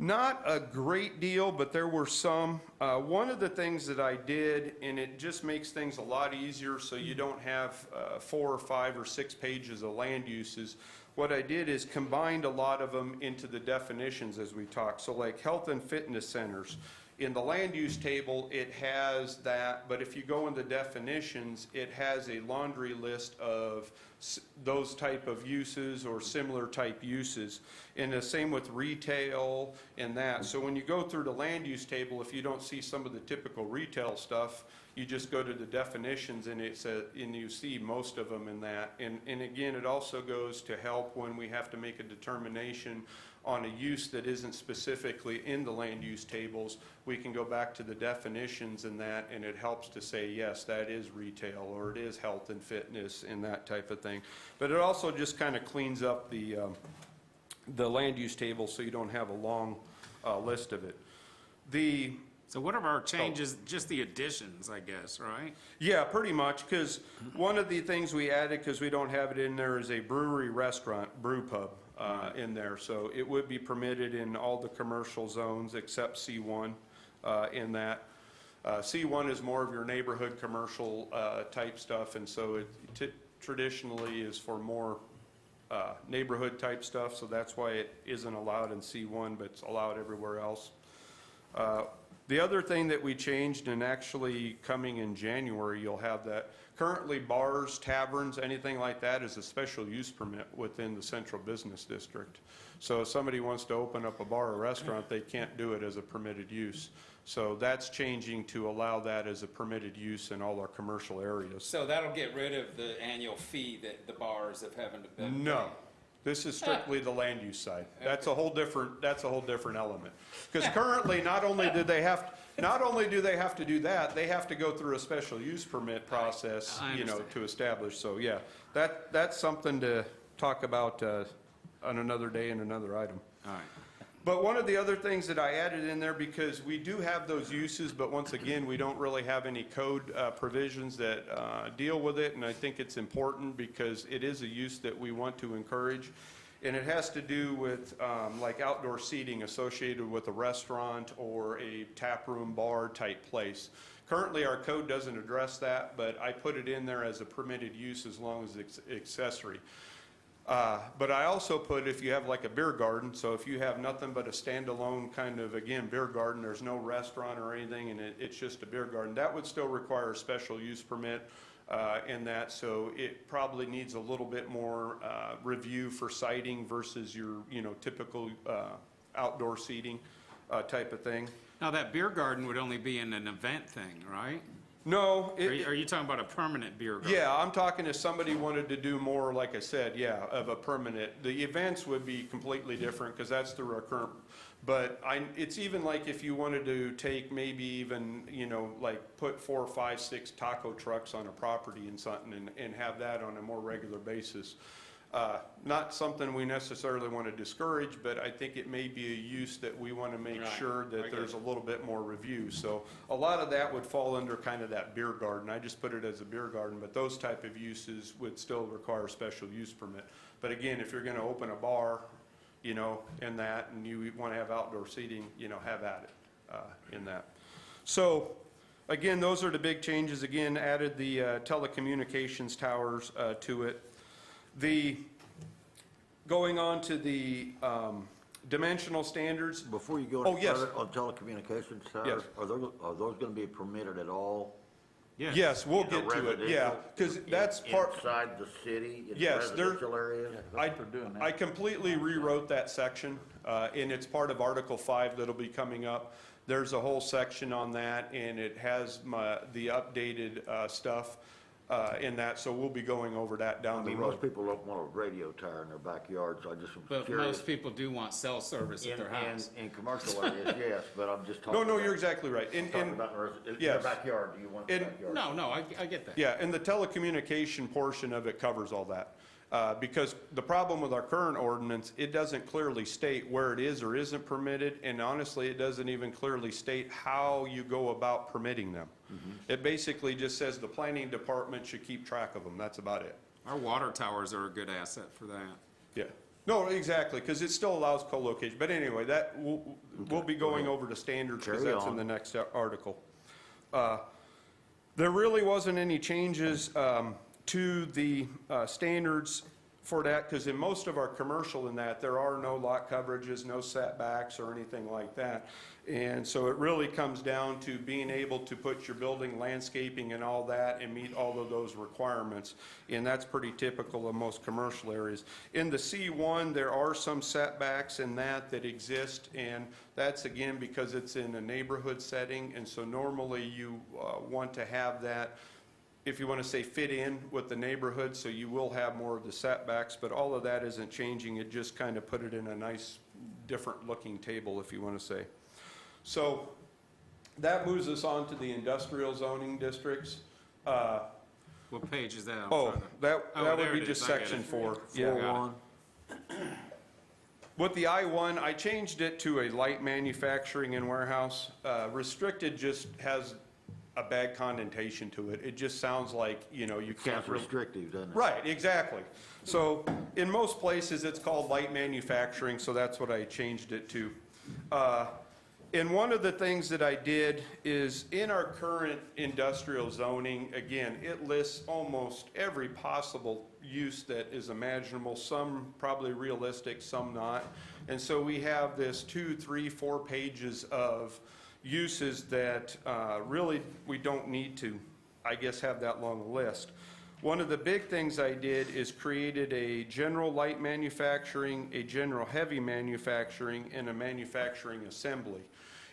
Speaker 2: Not a great deal, but there were some. One of the things that I did, and it just makes things a lot easier so you don't have 4 or 5 or 6 pages of land uses. What I did is combined a lot of them into the definitions as we talk. So like health and fitness centers, in the land use table, it has that, but if you go in the definitions, it has a laundry list of those type of uses or similar type uses. And the same with retail and that. So when you go through the land use table, if you don't see some of the typical retail stuff, you just go to the definitions and and you see most of them in that. And again, it also goes to help when we have to make a determination on a use that isn't specifically in the land use tables. We can go back to the definitions in that, and it helps to say, yes, that is retail, or it is health and fitness, and that type of thing. But it also just kind of cleans up the land use table so you don't have a long list of it.
Speaker 5: So what are our changes? Just the additions, I guess, right?
Speaker 2: Yeah, pretty much, because one of the things we added, because we don't have it in there, is a brewery restaurant, brew pub in there. So it would be permitted in all the commercial zones except C1 in that. C1 is more of your neighborhood commercial type stuff, and so it traditionally is for more neighborhood type stuff, so that's why it isn't allowed in C1, but it's allowed everywhere else. The other thing that we changed, and actually coming in January, you'll have that. Currently, bars, taverns, anything like that is a special use permit within the central business district. So if somebody wants to open up a bar or restaurant, they can't do it as a permitted use. So that's changing to allow that as a permitted use in all our commercial areas.
Speaker 5: So that'll get rid of the annual fee that the bars have having to pay?
Speaker 2: No. This is strictly the land use side. That's a whole different element. Because currently, not only do they have to do that, they have to go through a special use permit process,
Speaker 5: I understand.
Speaker 2: to establish. So yeah, that's something to talk about on another day in another item.
Speaker 5: All right.
Speaker 2: But one of the other things that I added in there, because we do have those uses, but once again, we don't really have any code provisions that deal with it, and I think it's important because it is a use that we want to encourage. And it has to do with like outdoor seating associated with a restaurant or a tap room bar type place. Currently, our code doesn't address that, but I put it in there as a permitted use as long as it's accessory. But I also put, if you have like a beer garden, so if you have nothing but a standalone kind of, again, beer garden, there's no restaurant or anything, and it's just a beer garden, that would still require a special use permit in that, so it probably needs a little bit more review for siting versus your, typical outdoor seating type of thing.
Speaker 5: Now, that beer garden would only be in an event thing, right?
Speaker 2: No.
Speaker 5: Are you talking about a permanent beer garden?
Speaker 2: Yeah, I'm talking if somebody wanted to do more, like I said, yeah, of a permanent. The events would be completely different because that's through our current, but it's even like if you wanted to take maybe even, like put 4, 5, 6 taco trucks on a property and something and have that on a more regular basis. Not something we necessarily want to discourage, but I think it may be a use that we want to make sure that there's a little bit more review. So a lot of that would fall under kind of that beer garden. I just put it as a beer garden, but those type of uses would still require a special use permit. But again, if you're going to open a bar, in that, and you want to have outdoor seating, have at it in that. So again, those are the big changes. Again, added the telecommunications towers to it. Going on to the dimensional standards.
Speaker 4: Before you go
Speaker 2: Oh,
Speaker 4: any
Speaker 2: yes.
Speaker 4: further on telecommunications towers,
Speaker 2: Yes.
Speaker 4: are those going to be permitted at all
Speaker 2: Yes, we'll
Speaker 4: The
Speaker 2: get to it, yeah,
Speaker 4: residential
Speaker 2: because that's part,
Speaker 4: Inside the city, in
Speaker 2: Yes, there-
Speaker 4: residential areas?
Speaker 2: I,
Speaker 3: They're doing that.
Speaker 2: I completely rewrote that section, and it's part of Article 5 that'll be coming up. There's a whole section on that, and it has the updated stuff in that, so we'll be going over that
Speaker 4: I
Speaker 2: down the
Speaker 4: mean, most
Speaker 2: road.
Speaker 4: people don't want a radio tower in their backyard, so I just was
Speaker 5: But
Speaker 4: curious.
Speaker 5: most people do want cell service at their house.
Speaker 4: In commercial areas, yes, but I'm just talking
Speaker 2: No,
Speaker 4: about.
Speaker 2: no, you're exactly right.
Speaker 4: Talking about in their
Speaker 2: yes.
Speaker 4: backyard, do you want the
Speaker 2: In-
Speaker 4: backyard?
Speaker 5: No, I get that.
Speaker 2: Yeah, and the telecommunication portion of it covers all that. Because the problem with our current ordinance, it doesn't clearly state where it is or isn't permitted, and honestly, it doesn't even clearly state how you go about permitting them. It basically just says the planning department should keep track of them, that's about it.
Speaker 5: Our water towers are a good asset for that.
Speaker 2: Yeah, no, exactly, because it still allows co-location, but anyway, that, we'll be going over to standards, because
Speaker 4: Carry
Speaker 2: that's in
Speaker 4: on.
Speaker 2: the next article. There really wasn't any changes to the standards for that, because in most of our commercial in that, there are no lot coverages, no setbacks or anything like that. And so it really comes down to being able to put your building landscaping and all that and meet all of those requirements. And that's pretty typical of most commercial areas. In the C1, there are some setbacks in that exist, and that's again because it's in a neighborhood setting. And so normally you want to have that, if you want to say fit in with the neighborhood, so you will have more of the setbacks, but all of that isn't changing. It just kind of put it in a nice, different looking table, if you want to say. So that moves us on to the industrial zoning districts.
Speaker 5: What page is that? I'm
Speaker 2: Oh,
Speaker 5: trying to-
Speaker 2: that
Speaker 5: Oh,
Speaker 2: would
Speaker 5: there
Speaker 2: be
Speaker 5: it
Speaker 2: just
Speaker 5: is. I get
Speaker 2: section
Speaker 5: it.
Speaker 2: 4.
Speaker 5: Got
Speaker 2: Yeah.
Speaker 5: it.
Speaker 2: With the I-1, I changed it to a light manufacturing and warehouse. Restricted just has a bad connotation to it. It just sounds like, you know, you can't
Speaker 4: Sounds
Speaker 2: really.
Speaker 4: restrictive, doesn't it?
Speaker 2: Right, exactly. So in most places, it's called light manufacturing, so that's what I changed it to. And one of the things that I did is in our current industrial zoning, again, it lists almost every possible use that is imaginable, some probably realistic, some not. And so we have this 2, 3, 4 pages of uses that really we don't need to, I guess, have that long a list. One of the big things I did is created a general light manufacturing, a general heavy manufacturing, and a manufacturing assembly.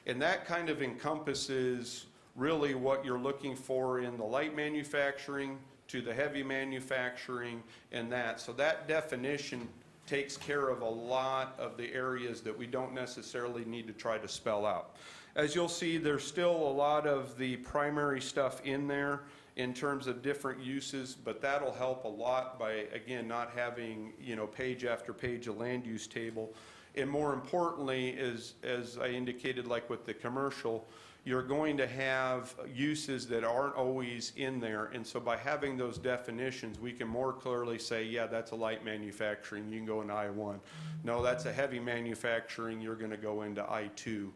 Speaker 2: And that kind of encompasses really what you're looking for in the light manufacturing to the heavy manufacturing and that. So that definition takes care of a lot of the areas that we don't necessarily need to try to spell out. As you'll see, there's still a lot of the primary stuff in there in terms of different uses, but that'll help a lot by, again, not having, you know, page after page of land use table. And more importantly, as I indicated, like with the commercial, you're going to have uses that aren't always in there. And so by having those definitions, we can more clearly say, yeah, that's a light manufacturing, you can go into I-1. No, that's a heavy manufacturing, you're going to go into I-2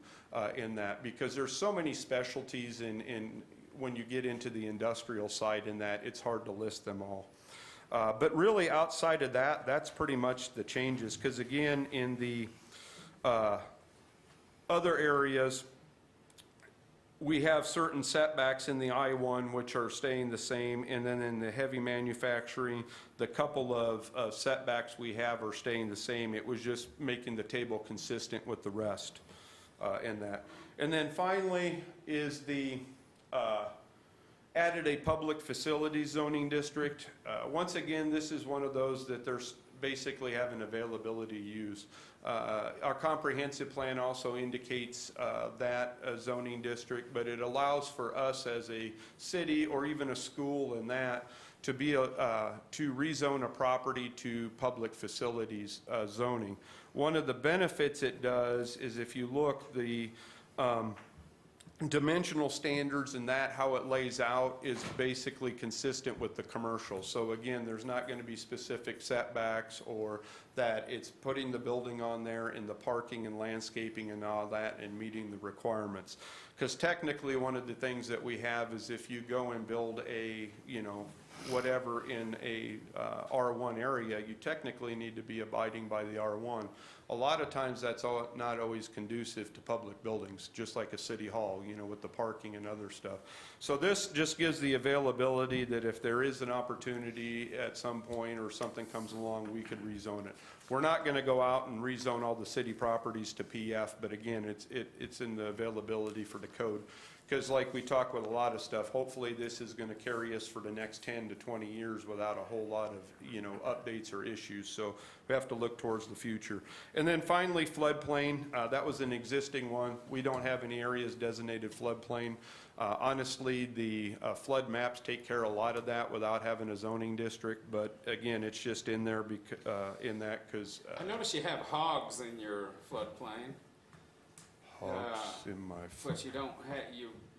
Speaker 2: in that. Because there's so many specialties in when you get into the industrial side in that, it's hard to list them all. But really outside of that, that's pretty much the changes. Because again, in the other areas, we have certain setbacks in the I-1 which are staying the same, and then in the heavy manufacturing, the couple of setbacks we have are staying the same. It was just making the table consistent with the rest in that. And then finally is the added a public facilities zoning district. Once again, this is one of those that there's basically have an availability use. Our comprehensive plan also indicates that zoning district, but it allows for us as a city or even a school in that to be to rezone a property to public facilities zoning. One of the benefits it does is if you look, the dimensional standards and that, how it lays out is basically consistent with the commercial. So again, there's not going to be specific setbacks or that it's putting the building on there and the parking and landscaping and all that and meeting the requirements. Because technically one of the things that we have is if you go and build a, you know, whatever in a R1 area, you technically need to be abiding by the R1. a lot of times that's not always conducive to public buildings, just like a city hall, you know, with the parking and other stuff. So this just gives the availability that if there is an opportunity at some point or something comes along, we could rezone it. We're not going to go out and rezone all the city properties to PF, but again, it's in the availability for the code. Because like we talk with a lot of stuff, hopefully this is going to carry us for the next 10 to 20 years without a whole lot of, you know, updates or issues. So we have to look towards the future. And then finally, floodplain. That was an existing one. We don't have any areas designated floodplain. Honestly, the flood maps take care of a lot of that without having a zoning district. But again, it's just in there because
Speaker 5: I notice you have hogs in your floodplain.
Speaker 2: hogs in my.
Speaker 5: But you don't have,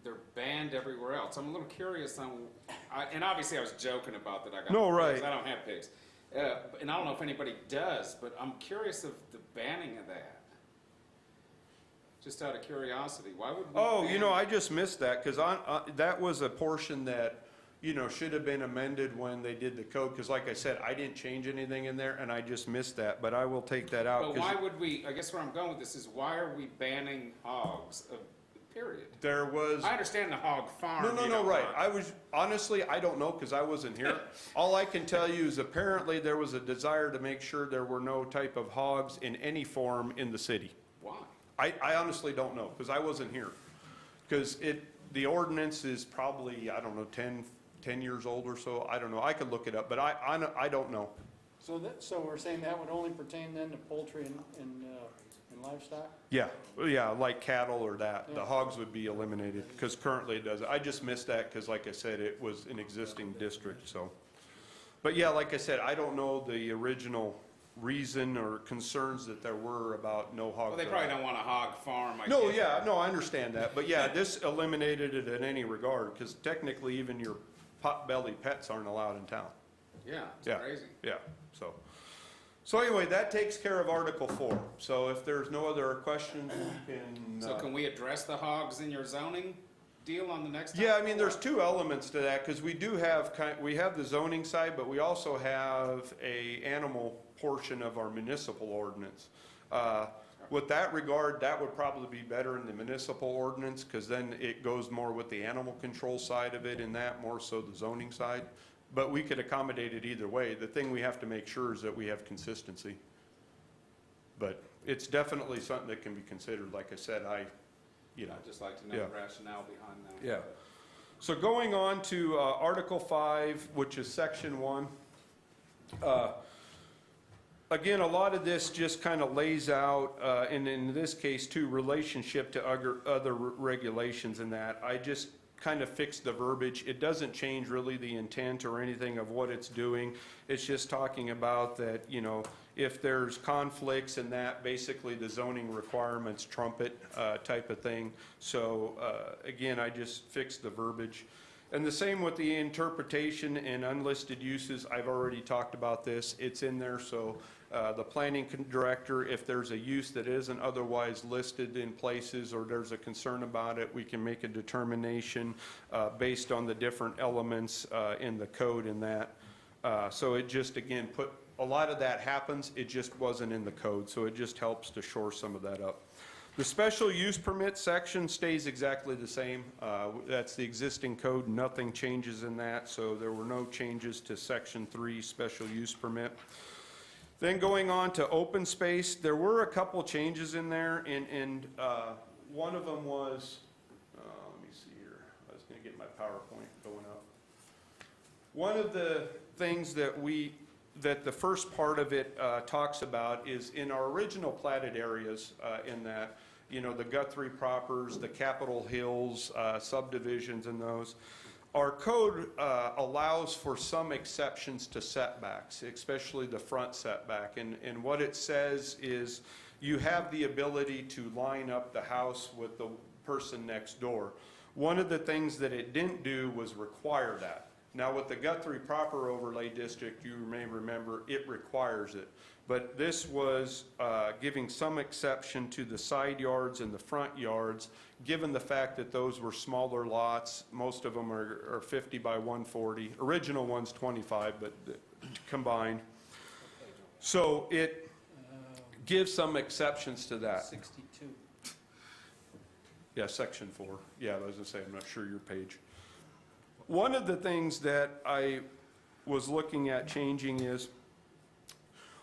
Speaker 5: they're banned everywhere else. I'm a little curious on, and obviously I was joking about that I got
Speaker 2: No,
Speaker 5: pigs.
Speaker 2: right.
Speaker 5: I don't have pigs. And I don't know if anybody does, but I'm curious of the banning of that. Just out of curiosity, why would we
Speaker 2: Oh, you
Speaker 5: ban-
Speaker 2: know, I just missed that, because that was a portion that, you know, should have been amended when they did the code, because like I said, I didn't change anything in there, and I just missed that, but I will take that out.
Speaker 5: But
Speaker 2: 'cause
Speaker 5: why would we, I guess where I'm going with this is, why are we banning hogs, period?
Speaker 2: There was.
Speaker 5: I understand the hog farm.
Speaker 2: No,
Speaker 5: you
Speaker 2: no,
Speaker 5: don't
Speaker 2: right.
Speaker 5: want.
Speaker 2: I was, honestly, I don't know, because I wasn't here. All I can tell you is apparently there was a desire to make sure there were no type of hogs in any form in the city.
Speaker 5: Why?
Speaker 2: I honestly don't know, because I wasn't here. Because the ordinance is probably, I don't know, 10 years old or so. I don't know. I could look it up, but I don't know.
Speaker 1: So we're saying that would only pertain then to poultry and livestock?
Speaker 2: Yeah, like cattle or that. The hogs would be eliminated, because currently it doesn't. I just missed that, because like I said, it was an existing district, so. But yeah, like I said, I don't know the original reason or concerns that there were about no hog.
Speaker 5: Well, they probably don't want a hog farm.
Speaker 2: No, yeah, no, I understand that, but yeah, this eliminated it in any regard, because technically even your pot-belly pets aren't allowed in town.
Speaker 5: Yeah, it's
Speaker 2: Yeah,
Speaker 5: crazy.
Speaker 2: yeah, so anyway, that takes care of Article 4. So if there's no other questions, we can.
Speaker 5: So can we address the hogs in your zoning deal on the next?
Speaker 2: Yeah, I
Speaker 5: time?
Speaker 2: mean, there's two elements to that, because we do have, we have the zoning side, but we also have a animal portion of our municipal ordinance. With that regard, that would probably be better in the municipal ordinance, because then it goes more with the animal control side of it and that, more so the zoning side. But we could accommodate it either way. The thing we have to make sure is that we have consistency. But it's definitely something that can be considered. Like I said, you know.
Speaker 5: I'd just like to know
Speaker 2: Yeah.
Speaker 5: the rationale behind that.
Speaker 2: Yeah. So going on to Article 5, which is Section 1. Again, a lot of this just kind of lays out, and in this case too, relationship to other regulations and that. I just kind of fixed the verbiage. It doesn't change really the intent or anything of what it's doing. It's just talking about that, you know, if there's conflicts and that, basically the zoning requirements trump it type of thing. So again, I just fixed the verbiage. And the same with the interpretation and unlisted uses. I've already talked about this. It's in there, so the planning director, if there's a use that isn't otherwise listed in places or there's a concern about it, we can make a determination based on the different elements in the code and that. So it just, again, a lot of that happens, it just wasn't in the code, so it just helps to shore some of that up. The special use permit section stays exactly the same. That's the existing code, nothing changes in that, so there were no changes to Section 3 special use permit. Then going on to open space, there were a couple changes in there, and one of them was, let me see here, I was going to get my PowerPoint going up. One of the things that the first part of it talks about is in our original platted areas in that, you know, the Guthrie propers, the Capitol Hills subdivisions and those. Our code allows for some exceptions to setbacks, especially the front setback. And what it says is you have the ability to line up the house with the person next door. One of the things that it didn't do was require that. Now with the Guthrie proper overlay district, you may remember, it requires it. But this was giving some exception to the side yards and the front yards, given the fact that those were smaller lots. Most of them are 50 by 140. Original one's 25, but combined. So it give some exceptions to that.
Speaker 1: 62.
Speaker 2: Yeah, section 4. Yeah, I was gonna say, I'm not sure your page. One of the things that I was looking at changing is,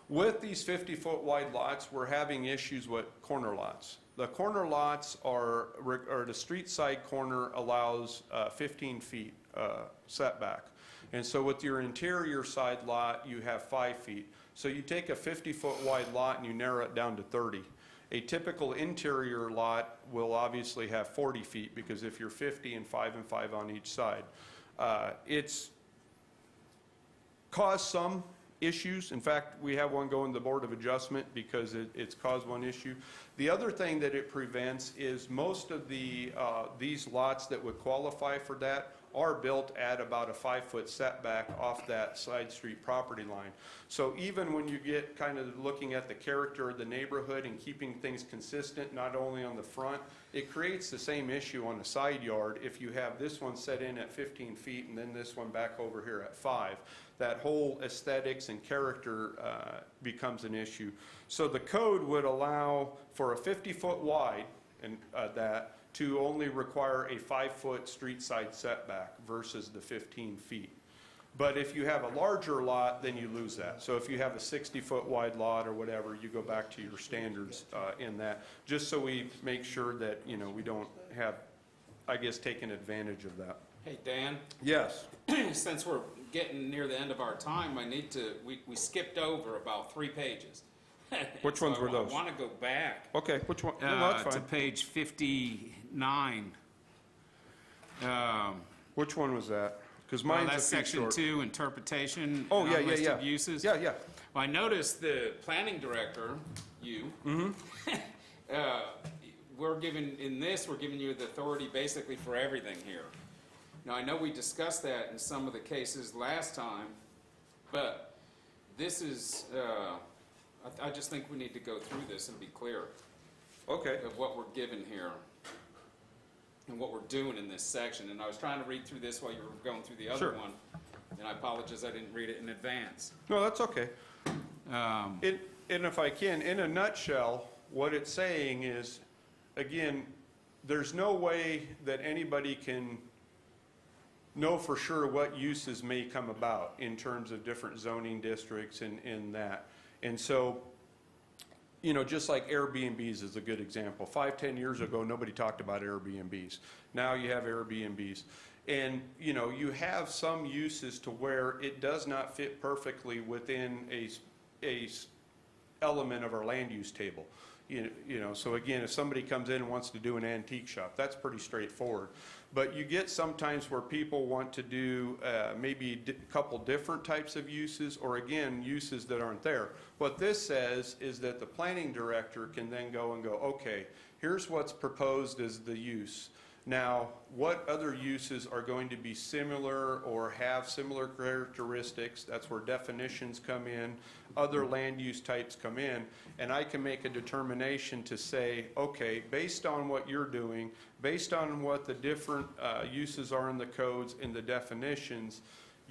Speaker 2: with these 50-foot wide lots, we're having issues with corner lots. The corner lots or the street side corner allows 15 feet setback. And so with your interior side lot, you have 5 feet. So you take a 50-foot wide lot and you narrow it down to 30. A typical interior lot will obviously have 40 feet, because if you're 50 and 5 and 5 on each side, it's caused some issues. In fact, we have one going to the Board of Adjustment because it's caused one issue. The other thing that it prevents is most of the these lots that would qualify for that are built at about a 5-foot setback off that side street property line. So even when you get kind of looking at the character of the neighborhood and keeping things consistent, not only on the front, it creates the same issue on the side yard if you have this one set in at 15 feet and then this one back over here at 5. That whole aesthetics and character becomes an issue. So the code would allow for a 50-foot wide and that to only require a 5-foot street side setback versus the 15 feet. But if you have a larger lot, then you lose that. So if you have a 60-foot wide lot or whatever, you go back to your standards in that, just so we make sure that, you know, we don't have, I guess, taken advantage of that.
Speaker 5: Hey, Dan,
Speaker 2: Yes.
Speaker 5: since we're getting near the end of our time, we skipped over about 3 pages.
Speaker 2: Which ones were those?
Speaker 5: I want to go back
Speaker 2: Okay, which one? No, that's
Speaker 5: to
Speaker 2: fine.
Speaker 5: page 59.
Speaker 2: Which one was that? Because
Speaker 5: Well,
Speaker 2: mine's a
Speaker 5: that's
Speaker 2: few
Speaker 5: section
Speaker 2: short.
Speaker 5: 2, interpretation.
Speaker 2: Oh, yeah, yeah,
Speaker 5: unlisted
Speaker 2: yeah.
Speaker 5: uses.
Speaker 2: Yeah, yeah.
Speaker 5: Well, I noticed the planning director, you, we're giving you the authority basically for everything here. Now, I know we discussed that in some of the cases last time, but this is, I just think we need to go through this and be clear
Speaker 2: Okay.
Speaker 5: of what we're given here and what we're doing in this section. And I was trying to read through this while you were going through the other
Speaker 2: Sure.
Speaker 5: one, and I apologize I didn't read it in advance.
Speaker 2: No, that's okay. And if I can, in a nutshell, what it's saying is, again, there's no way that anybody can know for sure what uses may come about in terms of different zoning districts and in that. And so, you know, just like Airbnbs is a good example. 5-10 years ago, nobody talked about Airbnbs. Now you have Airbnbs. And, you know, you have some uses to where it does not fit perfectly within a element of our land use table. You know, so again, if somebody comes in and wants to do an antique shop, that's pretty straightforward. But you get sometimes where people want to do maybe a couple different types of uses, or again, uses that aren't there. What this says is that the planning director can then go and go, okay, here's what's proposed as the use. Now, what other uses are going to be similar or have similar characteristics? That's where definitions come in, other land use types come in, and I can make a determination to say, okay, based on what you're doing, based on what the different uses are in the codes and the definitions,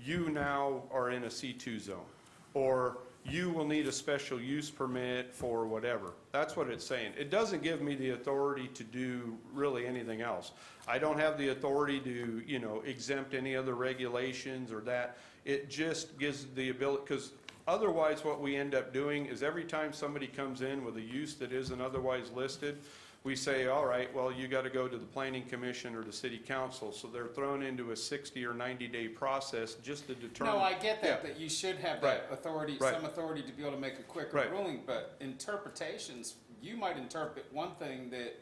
Speaker 2: you now are in a C2 zone, or you will need a special use permit for whatever. That's what it's saying. It doesn't give me the authority to do really anything else. I don't have the authority to, you know, exempt any other regulations or that. It just gives the ability, because otherwise what we end up doing is every time somebody comes in with a use that isn't otherwise listed, we say, all right, well, you got to go to the planning commission or the city council. So they're thrown into a 60 or 90-day process just to determine.
Speaker 5: No, I get that,
Speaker 2: Yeah.
Speaker 5: that you should have
Speaker 2: Right.
Speaker 5: that authority,
Speaker 2: Right.
Speaker 5: some authority to be able to make a quicker
Speaker 2: Right.
Speaker 5: ruling, but interpretations, you might interpret one thing that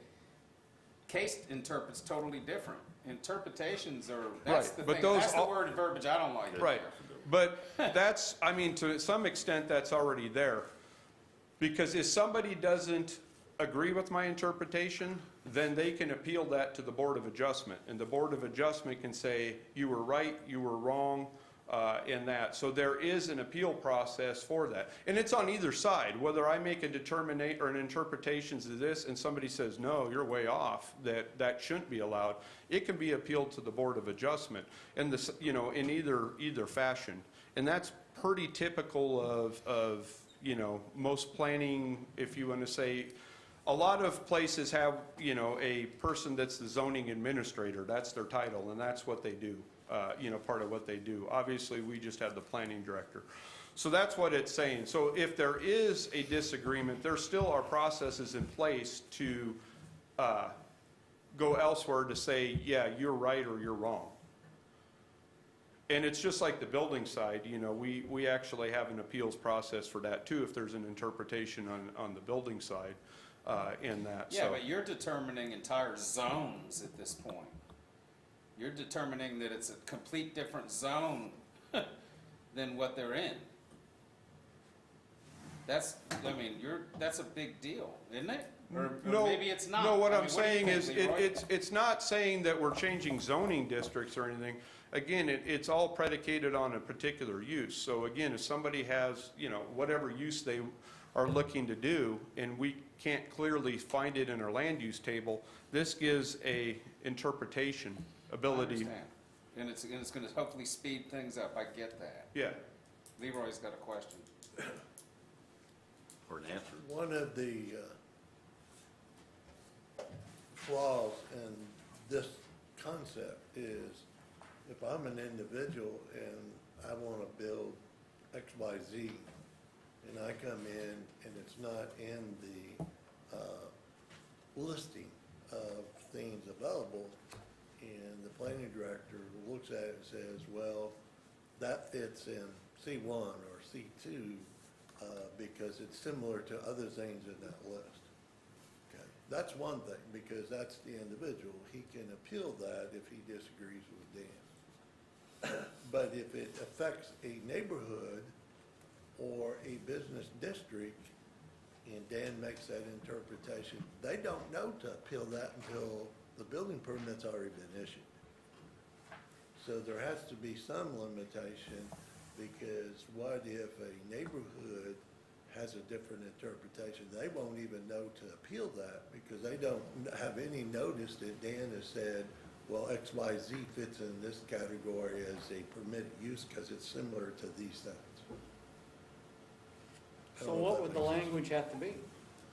Speaker 5: Case interprets totally different. Interpretations are, that's
Speaker 2: Right,
Speaker 5: the
Speaker 2: but
Speaker 5: thing,
Speaker 2: those
Speaker 5: that's the
Speaker 2: all-
Speaker 5: word and verbiage I don't like.
Speaker 2: Right, but that's, I mean, to some extent, that's already there. Because if somebody doesn't agree with my interpretation, then they can appeal that to the Board of Adjustment. And the Board of Adjustment can say, you were right, you were wrong, in that. So there is an appeal process for that. And it's on either side, whether I make a determination or an interpretation to this and somebody says, no, you're way off, that shouldn't be allowed. It can be appealed to the Board of Adjustment, and this, you know, in either fashion. And that's pretty typical of most planning, if you want to say, a lot of places have, a person that's the zoning administrator, that's their title, and that's what they do, part of what they do. Obviously, we just have the planning director. So that's what it's saying. So if there is a disagreement, there still are processes in place to go elsewhere to say, yeah, you're right or you're wrong. And it's just like the building side, we actually have an appeals process for that too, if there's an interpretation on the building side in that.
Speaker 5: Yeah,
Speaker 2: So-
Speaker 5: but you're determining entire zones at this point. You're determining that it's a complete different zone than what they're in. That's a big deal, isn't it? Or
Speaker 2: No,
Speaker 5: maybe it's not.
Speaker 2: No, what
Speaker 5: I
Speaker 2: I'm
Speaker 5: mean, what do you
Speaker 2: saying
Speaker 5: think,
Speaker 2: is,
Speaker 5: Leroy?
Speaker 2: it's not saying that we're changing zoning districts or anything. Again, it's all predicated on a particular use. So again, if somebody has, whatever use they are looking to do, and we can't clearly find it in our land use table, this gives a interpretation
Speaker 5: I
Speaker 2: ability.
Speaker 5: understand. And it's gonna hopefully speed things up, I get that.
Speaker 2: Yeah,
Speaker 5: Leroy's got a question.
Speaker 4: Or an answer.
Speaker 6: One of the flaws in this concept is if I'm an individual and I want to build X, Y, Z, and I come in and it's not in the listing of things available, and the planning director looks at it and says, well, that fits in C1 or C2 because it's similar to other things in that list. Okay, that's one thing, because that's the individual. He can appeal that if he disagrees with Dan. But if it affects a neighborhood or a business district, and Dan makes that interpretation, they don't know to appeal that until the building permit's already been issued. So there has to be some limitation, because what if a neighborhood has a different interpretation? They won't even know to appeal that, because they don't have any notice that Dan has said, well, X, Y, Z fits in this category as a permitted use because it's similar to these things. I
Speaker 1: So
Speaker 6: don't know if
Speaker 1: what
Speaker 6: that
Speaker 1: would the
Speaker 6: makes sense.
Speaker 1: language have to be?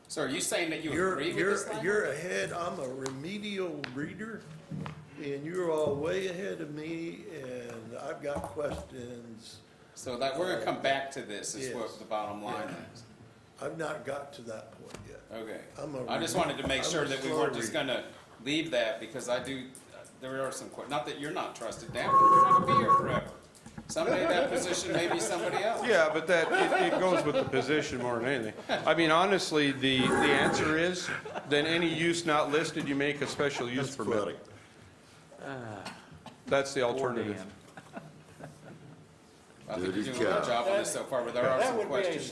Speaker 5: So are you saying that you
Speaker 6: You're,
Speaker 5: agree with
Speaker 6: you're,
Speaker 5: this thing?
Speaker 6: you're ahead, I'm a remedial reader, and you're all way ahead of me, and I've got questions.
Speaker 5: So that we're gonna come back to this is
Speaker 6: Yes.
Speaker 5: what the bottom line
Speaker 6: Yeah.
Speaker 5: is.
Speaker 6: I've not got to that point yet.
Speaker 5: Okay.
Speaker 6: I'm a
Speaker 5: I just wanted to make
Speaker 6: I'm a
Speaker 5: sure that we
Speaker 6: slow
Speaker 5: weren't just
Speaker 6: reader.
Speaker 5: gonna leave that, because there are some, not that you're not trusted, Dan, but you're not gonna be here forever. Someday that position may be somebody else.
Speaker 2: yeah, but it goes with the position more than anything. I mean, honestly, the answer is, then any use not listed, you make a special use
Speaker 4: That's
Speaker 2: permit. That's the alternative.
Speaker 5: I think you're
Speaker 4: Dude,
Speaker 5: doing a
Speaker 4: he's
Speaker 5: good
Speaker 4: got-
Speaker 5: job on this so far, but there are
Speaker 1: That
Speaker 5: some
Speaker 1: would be a
Speaker 5: questions.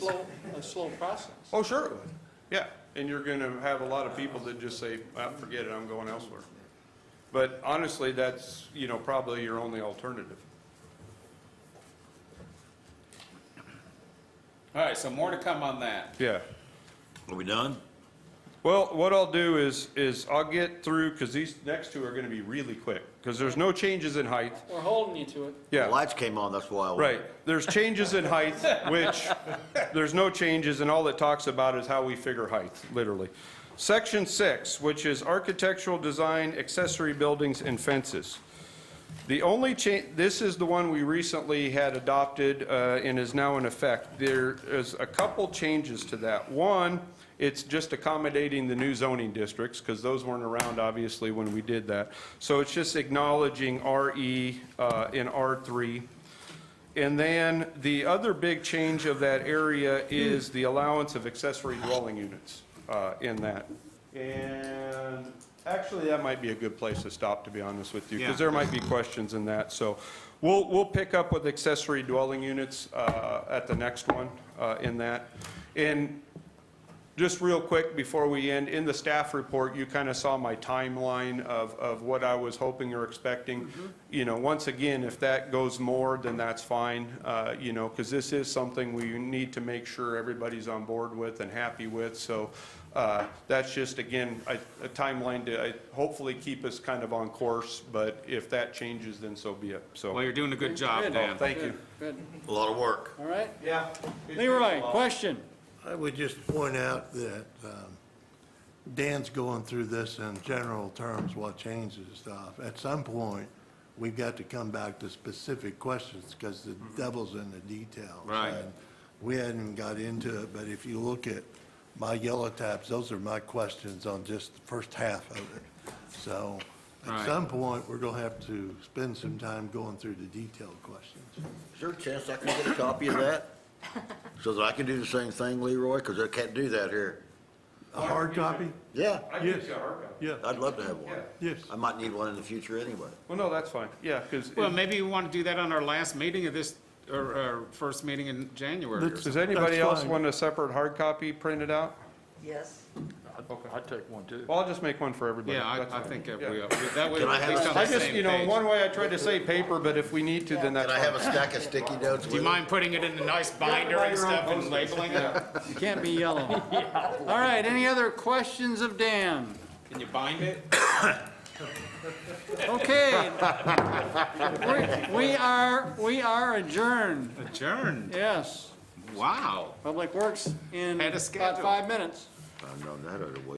Speaker 1: slow process.
Speaker 2: Oh, sure it would. Yeah, and you're gonna have a lot of people that just say, forget it, I'm going elsewhere. But honestly, that's, probably your only alternative.
Speaker 5: All right, so more to come on that.
Speaker 2: Yeah.
Speaker 4: Are we done?
Speaker 2: Well, what I'll do is I'll get through, because these next two are gonna be really quick, because there's no changes in height.
Speaker 1: We're holding you to it.
Speaker 4: The
Speaker 2: Yeah,
Speaker 4: lights came on, that's why I.
Speaker 2: right. There's changes in height, which, there's no changes, and all it talks about is how we figure height, literally. Section 6, which is architectural design, accessory buildings, and fences. The only change, this is the one we recently had adopted and is now in effect. There is a couple changes to that. One, it's just accommodating the new zoning districts, because those weren't around, obviously, when we did that. So it's just acknowledging RE and R3. And then the other big change of that area is the allowance of accessory dwelling units in that. And actually, that might be a good place to stop, to be honest with you, because there might be questions in that. So we'll pick up with accessory dwelling units at the next one in that. And just real quick before we end, in the staff report, you kind of saw my timeline of what I was hoping or expecting. Once again, if that goes more, then that's fine, because this is something we need to make sure everybody's on board with and happy with. So that's just, again, a timeline to hopefully keep us kind of on course, but if that changes, then so be it.
Speaker 5: Well,
Speaker 2: So,
Speaker 5: you're doing a good job,
Speaker 1: Good.
Speaker 5: Dan.
Speaker 2: thank you.
Speaker 1: Good.
Speaker 4: A lot of work.
Speaker 1: All right.
Speaker 2: Yeah.
Speaker 1: Leroy, question?
Speaker 6: I would just point out that Dan's going through this in general terms, what changes and stuff. At some point, we've got to come back to specific questions because the devil's in the details.
Speaker 5: Right.
Speaker 6: And we hadn't got into it, but if you look at my yellow tabs, those are my questions on just the first half of it. So at
Speaker 5: Right.
Speaker 6: some point, we're going to have to spend some time going through the detailed questions.
Speaker 4: Is there a chance I can get a copy of that? So that I can do the same thing, Leroy, because I can't do that here.
Speaker 6: A hard copy?
Speaker 4: Yeah,
Speaker 6: Yes. Yeah,
Speaker 4: I'd love to have one.
Speaker 6: yes.
Speaker 4: I might need one in the future anyway.
Speaker 2: Well, no, that's fine, yeah, because,
Speaker 5: Well, maybe we want to do that on our last meeting of this, or first meeting in January or
Speaker 6: Let's-
Speaker 2: does anybody
Speaker 6: That's
Speaker 2: else
Speaker 6: fine.
Speaker 2: want a separate hard copy printed out?
Speaker 7: Yes.
Speaker 3: I'd take one too.
Speaker 2: Well, I'll just make one for everybody.
Speaker 5: Yeah,
Speaker 2: That's
Speaker 5: I
Speaker 2: fine.
Speaker 5: think
Speaker 2: Yeah.
Speaker 5: that way
Speaker 4: Can
Speaker 5: we're
Speaker 4: I
Speaker 5: at
Speaker 4: have
Speaker 5: least
Speaker 4: a-
Speaker 5: on the
Speaker 2: I just,
Speaker 5: same
Speaker 2: you know,
Speaker 5: page.
Speaker 2: one way I tried to say paper, but if we need to, then that's
Speaker 4: Can I
Speaker 2: fine.
Speaker 4: have a stack of sticky notes
Speaker 5: Do
Speaker 4: with
Speaker 5: you
Speaker 4: it?
Speaker 5: mind putting it in a nice binder and stuff and labeling it?
Speaker 1: You can't be yellow. All right, any other questions of Dan?
Speaker 5: Can you bind it?
Speaker 1: Okay. We are adjourned,
Speaker 5: Adjourned.
Speaker 1: yes.
Speaker 5: Wow.
Speaker 1: Public Works in
Speaker 5: Ahead of
Speaker 1: about
Speaker 5: schedule.
Speaker 1: 5 minutes.
Speaker 4: I know that other way.